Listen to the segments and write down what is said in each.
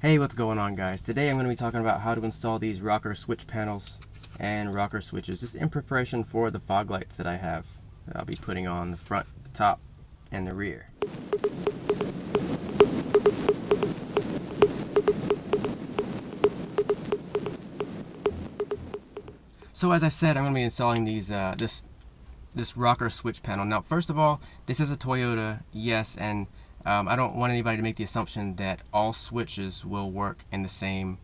Hey, what's going on, guys? Today I'm going to be talking about how to install these rocker switch panels and rocker switches just in preparation for the fog lights that I have that I'll be putting on the front, the top, and the rear. So as I said, I'm going to be installing these this rocker switch panel. Now, first of all, this is a Toyota, yes, and I don't want anybody to make the assumption that all switches will work in the same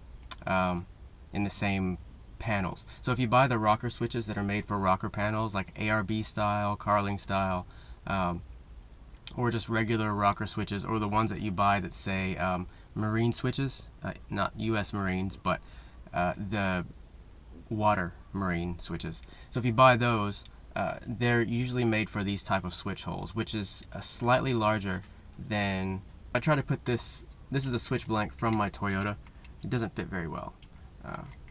panels. So if you buy the rocker switches that are made for rocker panels, like ARB style, Carling style, or just regular rocker switches, or the ones that you buy that say marine switches, not US Marines, but the water marine switches. So if you buy those, they're usually made for these type of switch holes, which is slightly larger than. I try to put this is a switch blank from my Toyota. It doesn't fit very well.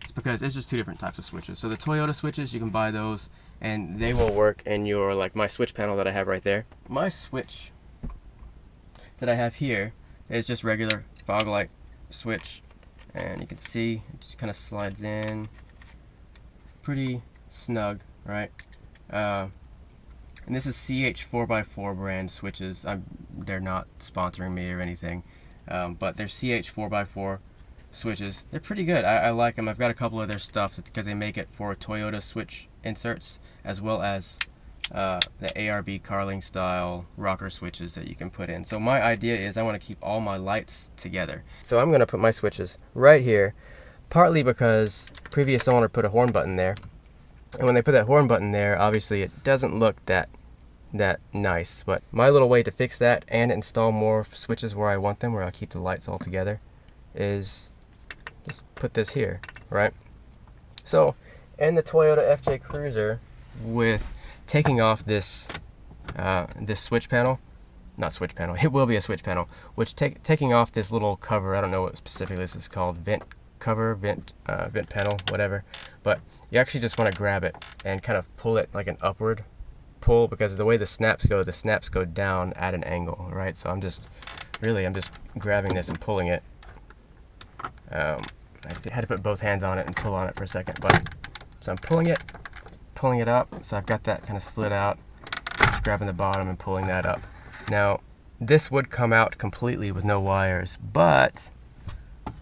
It's because it's just two different types of switches. So the Toyota switches, you can buy those and they will work in your, like my switch panel that I have right there. My switch that I have here is just regular fog light switch, and you can see it just kind of slides in pretty snug, right? And this is CH 4x4 brand switches. They're not sponsoring me or anything, but they're CH 4x4 switches. They're pretty good. I like them. I've got a couple of their stuff because they make it for Toyota switch inserts, as well as the ARB Carling style rocker switches that you can put in. So my idea is I want to keep all my lights together. So I'm going to put my switches right here, partly because previous owner put a horn button there. And when they put that horn button there, obviously it doesn't look that nice. But my little way to fix that and install more switches where I want them, where I keep the lights all together, is just put this here, right? So, in the Toyota FJ Cruiser, with taking off this this switch panel, not switch panel, it will be a switch panel, which taking off this little cover, I don't know what specifically this is called, vent cover, vent panel, whatever, but you actually just want to grab it and kind of pull it like an upward pull, because the way the snaps go down at an angle, right? So I'm just grabbing this and pulling it. I had to put both hands on it and pull on it for a second, but so I'm pulling it up, so I've got that kind of slid out, just grabbing the bottom and pulling that up. Now this would come out completely with no wires, but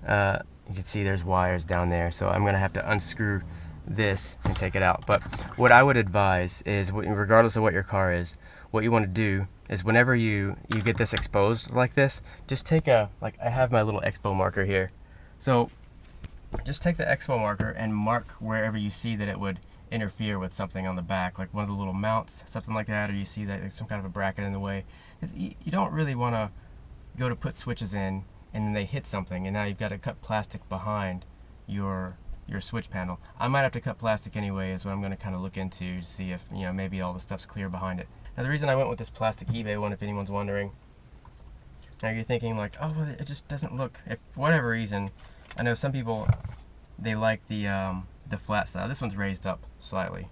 you can see there's wires down there, so I'm gonna have to unscrew this and take it out. But what I would advise is, regardless of what your car is, what you want to do is whenever you get this exposed like this, just take like I have my little expo marker here, so just take the expo marker and mark wherever you see that it would interfere with something on the back, like one of the little mounts, something like that, or you see that there's some kind of a bracket in the way. You don't really want to go to put switches in and then they hit something, and now you've got to cut plastic behind your switch panel. I might have to cut plastic anyway, is what I'm going to kind of look into to see if, you know, maybe all the stuff's clear behind it. Now the reason I went with this plastic eBay one, if anyone's wondering, now you're thinking like, oh, well, it just doesn't look, if for whatever reason, I know some people, they like the flat style. This one's raised up slightly,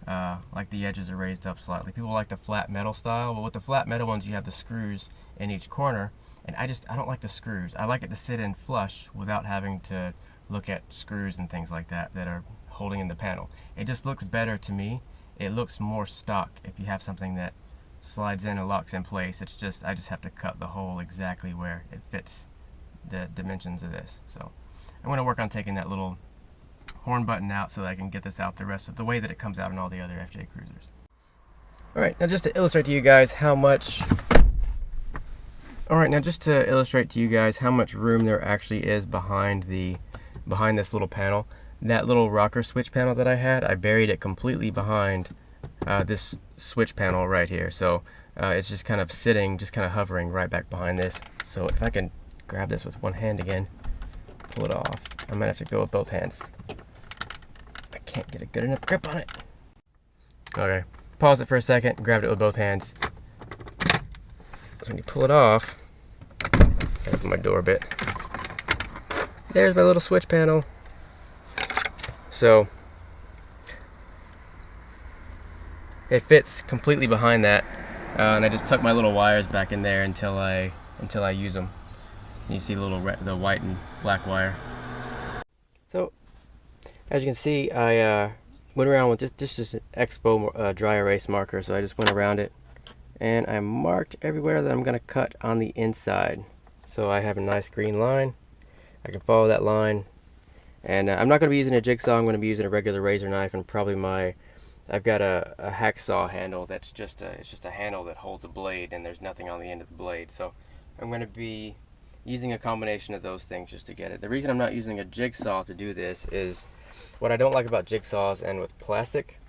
like the edges are raised up slightly. People like the flat metal style. Well, with the flat metal ones, you have the screws in each corner, and I don't like the screws. I like it to sit in flush without having to look at screws and things like that are holding in the panel. It just looks better to me. It looks more stock if you have something that slides in and locks in place. It's just, I just have to cut the hole exactly where it fits the dimensions of this. So I'm going to work on taking that little horn button out so that I can get this out the rest of the way that it comes out in all the other FJ Cruisers. Alright, now just to illustrate to you guys how much room there actually is behind this little panel. That little rocker switch panel that I had, I buried it completely behind this switch panel right here. So it's just kind of sitting, just kind of hovering right back behind this. So if I can grab this with one hand again, pull it off, I might have to go with both hands. I can't get a good enough grip on it. Okay, pause it for a second, grabbed it with both hands. So when you pull it off, gotta open my door a bit. There's my little switch panel. So it fits completely behind that, and I just tuck my little wires back in there until I use them. You see the white and black wire. So, as you can see, I went around with just an Expo dry erase marker. So I just went around it, and I marked everywhere that I'm going to cut on the inside. So I have a nice green line. I can follow that line, and I'm not going to be using a jigsaw. I'm going to be using a regular razor knife, and probably I've got a hacksaw handle that's it's just a handle that holds a blade, and there's nothing on the end of the blade. So I'm going to be using a combination of those things just to get it. The reason I'm not using a jigsaw to do this is, what I don't like about jigsaws and with plastic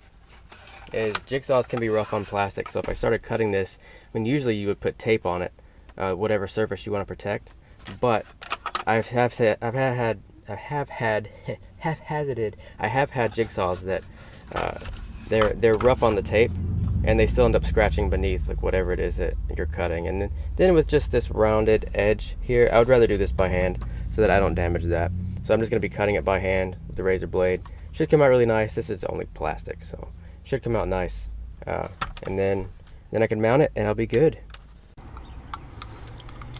is jigsaws can be rough on plastic. So if I started cutting this, I mean, usually you would put tape on it, whatever surface you want to protect. But I have had jigsaws that they're rough on the tape, and they still end up scratching beneath, like whatever it is that you're cutting. And then with just this rounded edge here, I would rather do this by hand so that I don't damage that. So I'm just going to be cutting it by hand with the razor blade. Should come out really nice. This is only plastic, so should come out nice. And then I can mount it, and I'll be good.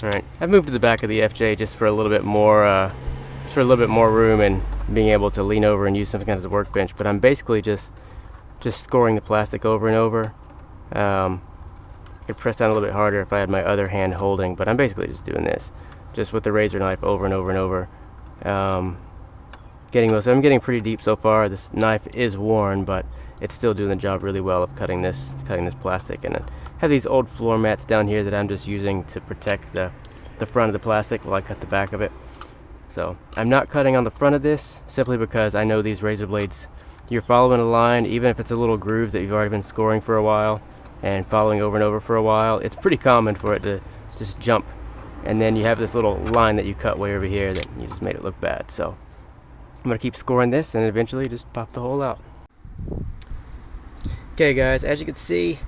All right, I've moved to the back of the FJ just for a little bit more, room and being able to lean over and use something as a workbench. But I'm basically just scoring the plastic over and over. I could press down a little bit harder if I had my other hand holding, but I'm basically just doing this, just with the razor knife over and over and over. Getting those. I'm getting pretty deep so far. This knife is worn, but it's still doing the job really well of cutting this plastic. And I have these old floor mats down here that I'm just using to protect the front of the plastic while I cut the back of it. So I'm not cutting on the front of this simply because I know these razor blades, you're following a line, even if it's a little groove that you've already been scoring for a while and following over and over for a while, it's pretty common for it to just jump, and then you have this little line that you cut way over here that you just made it look bad. So I'm gonna keep scoring this and eventually just pop the hole out. Okay guys, as you can see,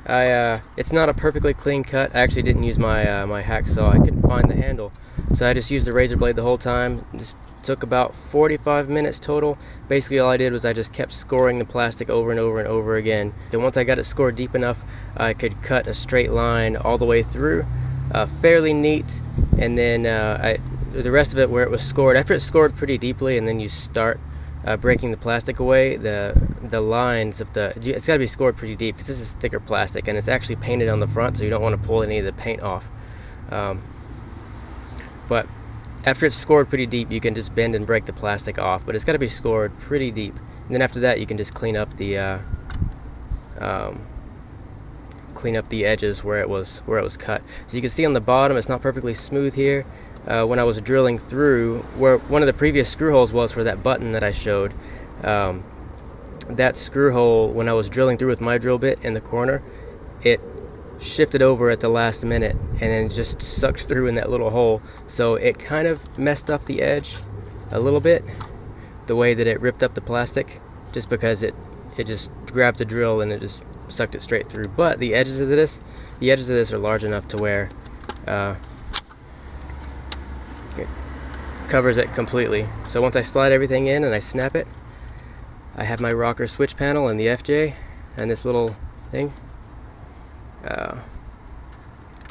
it's not a perfectly clean cut. I actually didn't use my my hacksaw. I couldn't find the handle, so I just used the razor blade the whole time. Just took about 45 minutes total. Basically all I did was I just kept scoring the plastic over and over and over again. And once I got it scored deep enough, I could cut a straight line all the way through, fairly neat. And then the rest of it where it was scored, after it's scored pretty deeply and then you start breaking the plastic away, the lines of it's got to be scored pretty deep because this is thicker plastic and it's actually painted on the front, so you don't want to pull any of the paint off. But after it's scored pretty deep, you can just bend and break the plastic off, but it's got to be scored pretty deep. And then after that, you can just clean up the edges where it was cut. So you can see on the bottom, it's not perfectly smooth here. When I was drilling through where one of the previous screw holes was for that button that I showed, that screw hole, when I was drilling through with my drill bit in the corner, it shifted over at the last minute and then just sucked through in that little hole. So it kind of messed up the edge a little bit, the way that it ripped up the plastic, just because it just grabbed the drill and it just sucked it straight through. But the edges of this are large enough to where it covers it completely. So once I slide everything in and I snap it, I have my rocker switch panel and the FJ and this little thing.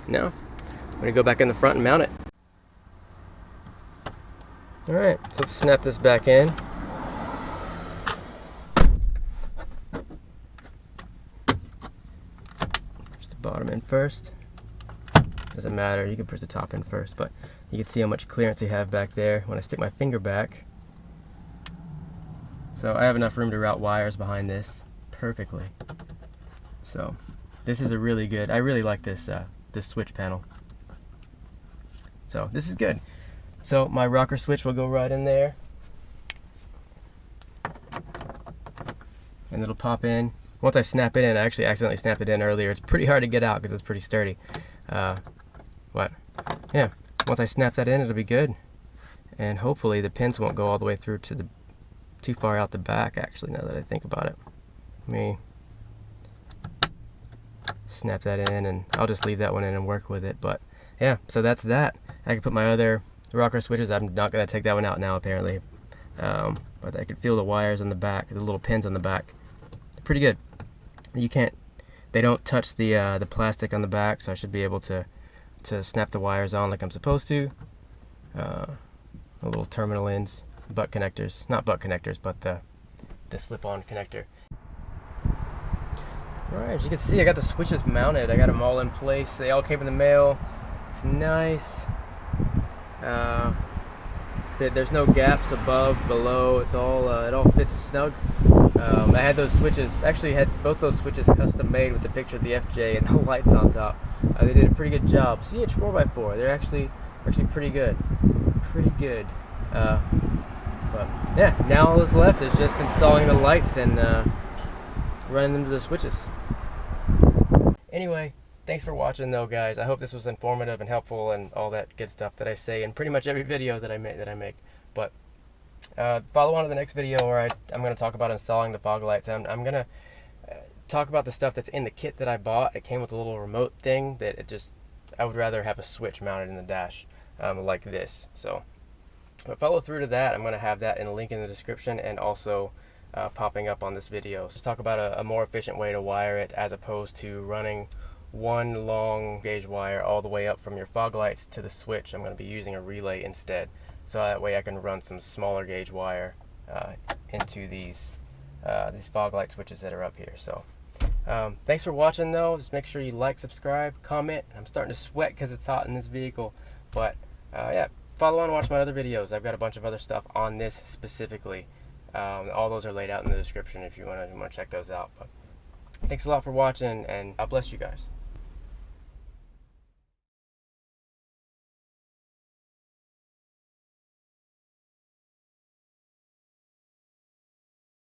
Now I'm gonna go back in the front and mount it. Alright, so let's snap this back in. Push the bottom in first. Doesn't matter, you can push the top in first, but you can see how much clearance you have back there when I stick my finger back. So I have enough room to route wires behind this perfectly. So this is a really good, I really like this this switch panel. So this is good. So my rocker switch will go right in there, and it'll pop in. Once I snap it in, I actually accidentally snapped it in earlier. It's pretty hard to get out because it's pretty sturdy. But yeah, once I snap that in, it'll be good. And hopefully the pins won't go all the way through to too far out the back, actually, now that I think about it. Let me snap that in, and I'll just leave that one in and work with it. But yeah, so that's that. I can put my other rocker switches. I'm not going to take that one out now, apparently. But I can feel the wires on the back, the little pins on the back. Pretty good. They don't touch the plastic on the back, so I should be able to snap the wires on like I'm supposed to. little terminal ends, butt connectors, not butt connectors, but the slip-on connector. Alright, as you can see, I got the switches mounted. I got them all in place. They all came in the mail. It's nice. There's no gaps above, below. It's all it all fits snug. I had those switches. Actually, had both those switches custom made with the picture of the FJ and the lights on top. They did a pretty good job. CH 4x4. They're actually pretty good. Pretty good. But yeah, now all that's left is just installing the lights and running them to the switches. Anyway, thanks for watching though, guys. I hope this was informative and helpful and all that good stuff that I say in pretty much every video that I make. But follow on to the next video where I'm going to talk about installing the fog lights. I'm going to talk about the stuff that's in the kit that I bought. It came with a little remote thing that I would rather have a switch mounted in the dash like this. So but follow through to that. I'm going to have that in a link in the description and also popping up on this video. So let's talk about a more efficient way to wire it as opposed to running one long gauge wire all the way up from your fog lights to the switch. I'm going to be using a relay instead, so that way I can run some smaller gauge wire into these fog light switches that are up here. So thanks for watching though. Just make sure you like, subscribe, comment. I'm starting to sweat because it's hot in this vehicle, but yeah, follow on and watch my other videos. I've got a bunch of other stuff on this specifically. All those are laid out in the description if you want to check those out. But thanks a lot for watching, and God bless you guys.